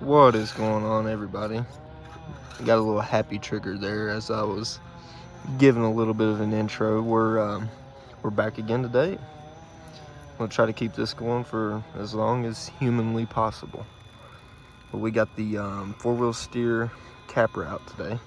What is going on, everybody? Got a little happy trigger there as I was giving a little bit of an intro. We're back again today. We'll try to keep this going for as long as humanly possible. But we got the four-wheel steer Capra out today,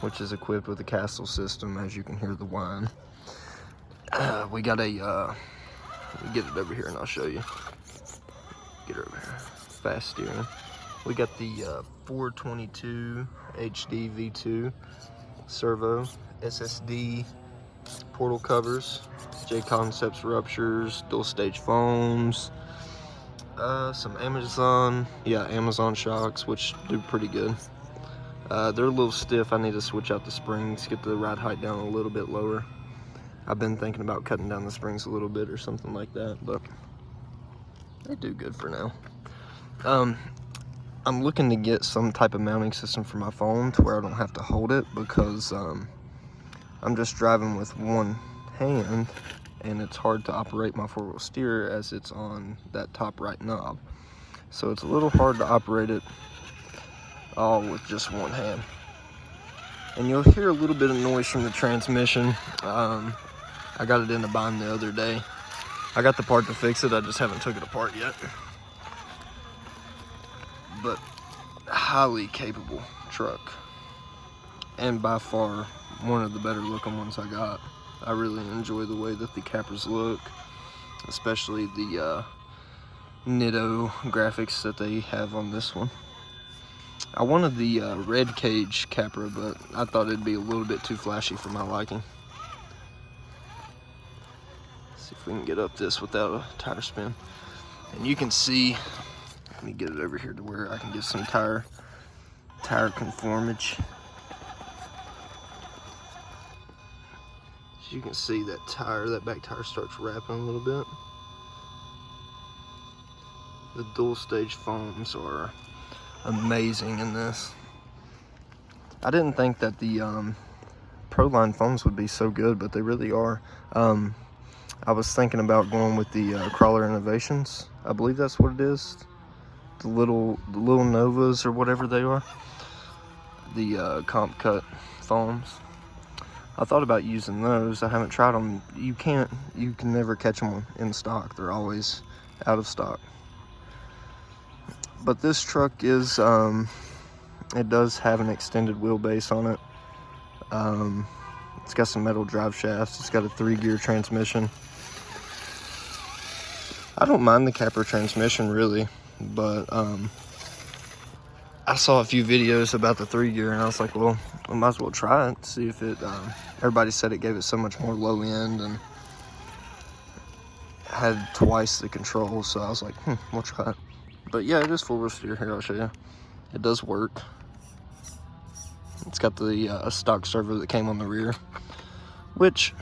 which is equipped with a Castle system, as you can hear the whine. We got a let me get it over here and I'll show you. Get it over here. Fast steering. We got the 422 HD V2 servo, SSD portal covers, J Concepts ruptures, dual stage foams, some Amazon shocks, which do pretty good. They're a little stiff. I need to switch out the springs, get the ride height down a little bit lower. I've been thinking about cutting down the springs a little bit or something like that, but they do good for now. I'm looking to get some type of mounting system for my phone to where I don't have to hold it, because I'm just driving with one hand and it's hard to operate my four-wheel steer as it's on that top right knob. So it's a little hard to operate it all with just one hand. And you'll hear a little bit of noise from the transmission. I got it in the bind the other day. I got the part to fix it, I just haven't took it apart yet. But highly capable truck, and by far one of the better looking ones I got. I really enjoy the way that the Capras look, especially the Nitto graphics that they have on this one. I wanted the red cage Capra, but I thought it'd be a little bit too flashy for my liking. Let's see if we can get up this without a tire spin. And you can see, let me get it over here to where I can get some tire conformage. As you can see, that back tire starts wrapping a little bit. The dual stage foams are amazing in this. I didn't think that the Proline foams would be so good, but they really are. I was thinking about going with the Crawler Innovations. I believe that's what it is. The little Novas or whatever they are, the comp cut foams. I thought about using those. I haven't tried them. You can never catch them in stock. They're always out of stock. But this truck is it does have an extended wheelbase on it. It's got some metal drive shafts. It's got a 3-gear transmission. I don't mind the Capra transmission really, but I saw a few videos about the 3-gear and I was like, well, I might as well try it, see if it, everybody said it gave it so much more low end and had twice the control, so I was like, we'll try it. But yeah, it is four-wheel steer. Here, I'll show you. It does work. It's got the stock servo that came on the rear, which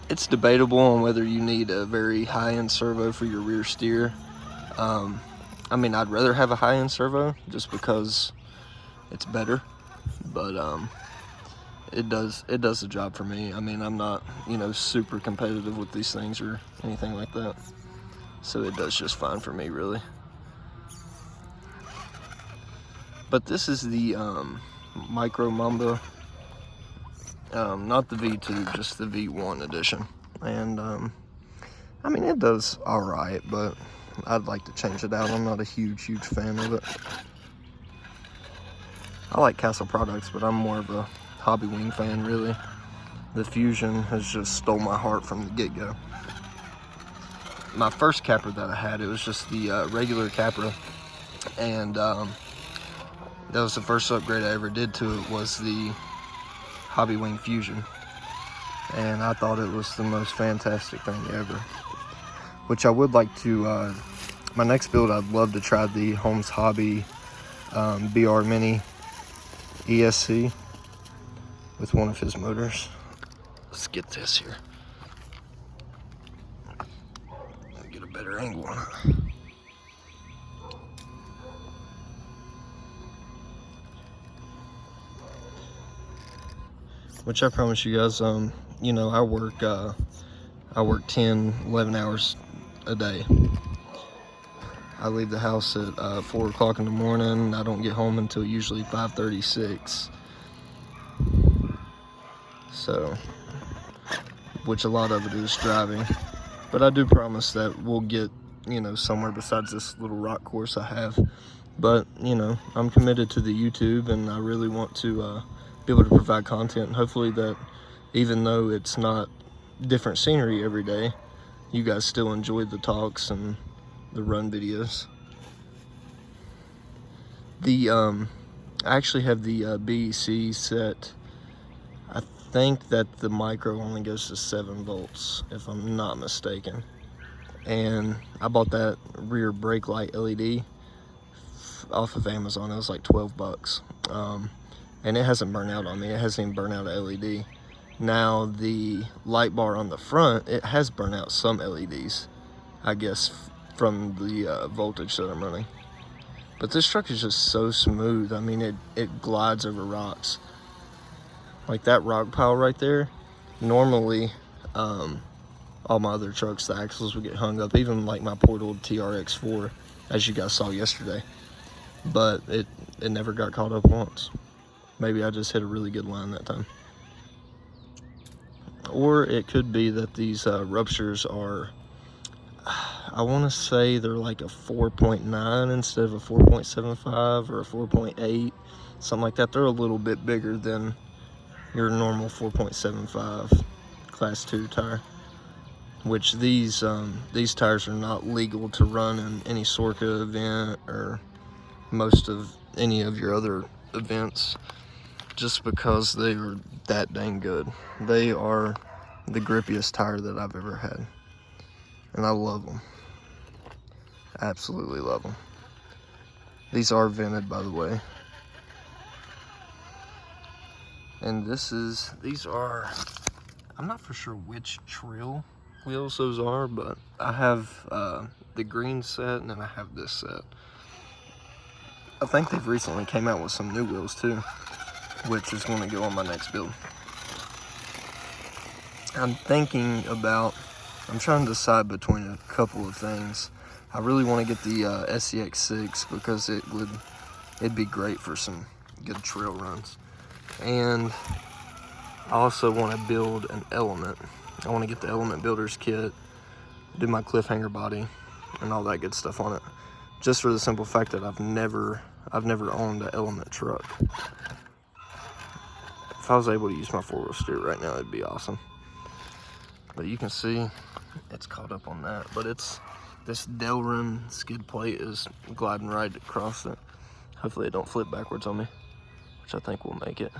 it's debatable on whether you need a very high-end servo for your rear steer. I mean, I'd rather have a high-end servo just because it's better, but it does the job for me. I mean, I'm not, super competitive with these things or anything like that, so it does just fine for me, really. But this is the Micro Mamba, not the V2, just the V1 edition. And I mean, it does all right, but I'd like to change it out. I'm not a huge fan of it. I like Castle products, but I'm more of a Hobby Wing fan, really. The Fusion has just stole my heart from the get-go. My first Capra that I had, it was just the regular Capra, and that was the first upgrade I ever did to it, was the Hobby Wing Fusion. And I thought it was the most fantastic thing ever. Which I would like to, my next build, I'd love to try the Holmes Hobby BR Mini ESC with one of his motors. Let's get this here. Get a better angle on it. Which I promise you guys, I work 10, 11 hours a day. I leave the house at 4 o'clock in the morning. I don't get home until usually 5:36. So, which a lot of it is driving. But I do promise that we'll get, you know, somewhere besides this little rock course I have. But, you know, I'm committed to the YouTube, and I really want to be able to provide content. And hopefully that even though it's not different scenery every day, you guys still enjoy the talks and the run videos. I actually have the BEC set. I think that the micro only goes to 7 volts, if I'm not mistaken. And I bought that rear brake light LED off of Amazon. It was like 12 bucks. And it hasn't burned out on me. It hasn't even burned out a LED. Now the light bar on the front, it has burned out some LEDs, I guess, from the voltage that I'm running. But this truck is just so smooth. I mean, it glides over rocks. Like that rock pile right there, normally all my other trucks, the axles would get hung up, even like my poor old TRX4, as you guys saw yesterday. But it never got caught up once. Maybe I just hit a really good line that time. Or it could be that these ruptures are, I want to say they're like a 4.9 instead of a 4.75 or a 4.8, something like that. They're a little bit bigger than your normal 4.75 class 2 tire, which these tires are not legal to run in any SORCA event or most of any of your other events, just because they are that dang good. They are the grippiest tire that I've ever had, and I love them. Absolutely love them. These are vented, by the way. And these are, I'm not for sure which trail wheels those are, but I have the green set and then I have this set. I think they've recently came out with some new wheels too, which is going to go on my next build. I'm trying to decide between a couple of things. I really want to get the SCX6 because it'd be great for some good trail runs. And I also want to build an Element. I want to get the Element Builder's Kit, do my cliffhanger body, and all that good stuff on it. Just for the simple fact that I've never owned an Element truck. If I was able to use my 4-wheel steer right now, it'd be awesome. But you can see it's caught up on that. But this Delrin skid plate is gliding right across it. Hopefully it don't flip backwards on me, which I think will make it.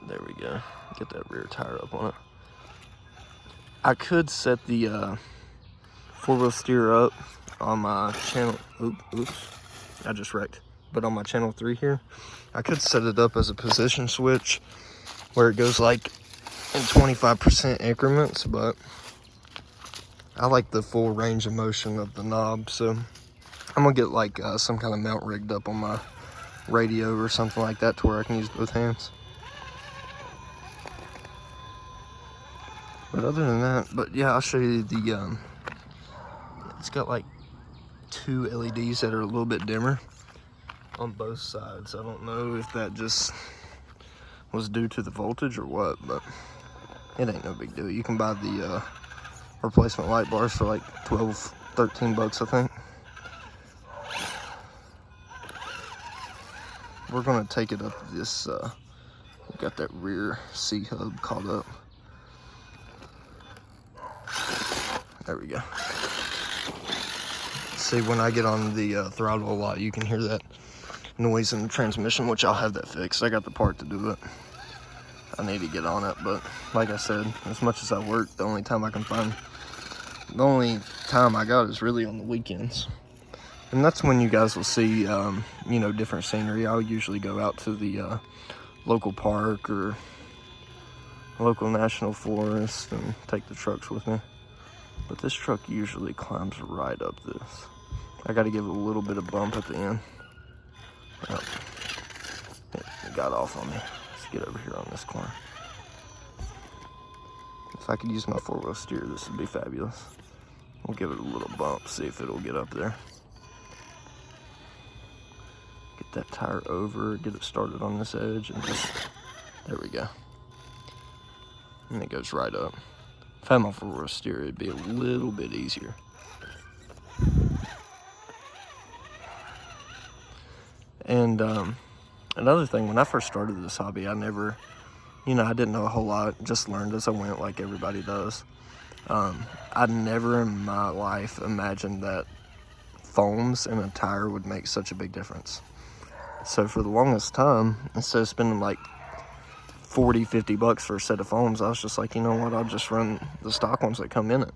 There we go. Get that rear tire up on it. I could set the 4-wheel steer up on my channel. Oops, I just wrecked. But on my channel 3 here, I could set it up as a position switch where it goes like in 25% increments, but I like the full range of motion of the knob, so I'm gonna get like some kind of mount rigged up on my radio or something like that to where I can use both hands. But other than that, but yeah, I'll show you the it's got like 2 LEDs that are a little bit dimmer on both sides. I don't know if that just was due to the voltage or what, but it ain't no big deal. You can buy the replacement light bars for like 12, 13 bucks, I think. We're gonna take it up this, we got that rear C-hub caught up. There we go. See, when I get on the throttle a lot, you can hear that noise in the transmission, which I'll have that fixed. I got the part to do it. I need to get on it, but like I said, as much as I work, the only time I got is really on the weekends. And that's when you guys will see, you know, different scenery. I'll usually go out to the local park or local national forest and take the trucks with me. But this truck usually climbs right up this. I got to give it a little bit of bump at the end. Yep. It got off on me. Let's get over here on this corner. If I could use my 4-wheel steer, this would be fabulous. We'll give it a little bump, see if it'll get up there. Get that tire over, get it started on this edge, and just, there we go. And it goes right up. If I had my 4-wheel steer, it'd be a little bit easier. And another thing, when I first started this hobby, I never, I didn't know a whole lot, just learned as I went like everybody does. I'd never in my life imagined that foams in a tire would make such a big difference. So for the longest time, instead of spending like $40-50 for a set of foams, I was just like, you know what, I'll just run the stock ones that come in it.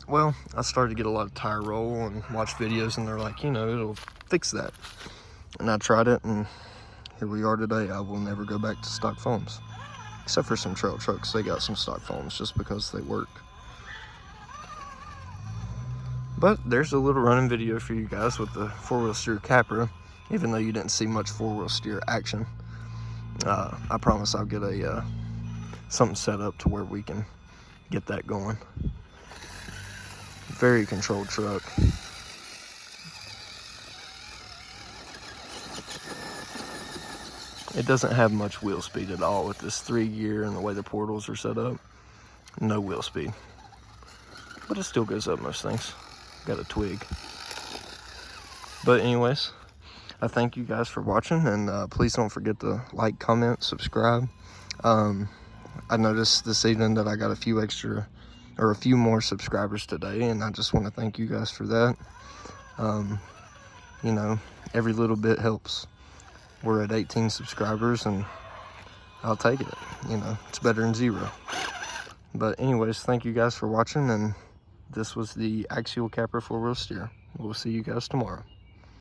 Well, I started to get a lot of tire roll and watch videos, and they're like, it'll fix that. And I tried it, and here we are today. I will never go back to stock foams. Except for some trail trucks, they got some stock foams just because they work. But there's a little running video for you guys with the 4-wheel steer Capra, even though you didn't see much 4-wheel steer action. I promise I'll get a something set up to where we can get that going. Very controlled truck. It doesn't have much wheel speed at all with this 3-gear and the way the portals are set up. No wheel speed. But it still goes up most things. Got a twig. But anyways, I thank you guys for watching, and please don't forget to like, comment, subscribe. I noticed this evening that I got a few more subscribers today, and I just want to thank you guys for that. Every little bit helps. We're at 18 subscribers, and I'll take it. It's better than 0. But anyways, thank you guys for watching, and this was the Axial Capra 4-wheel steer. We'll see you guys tomorrow.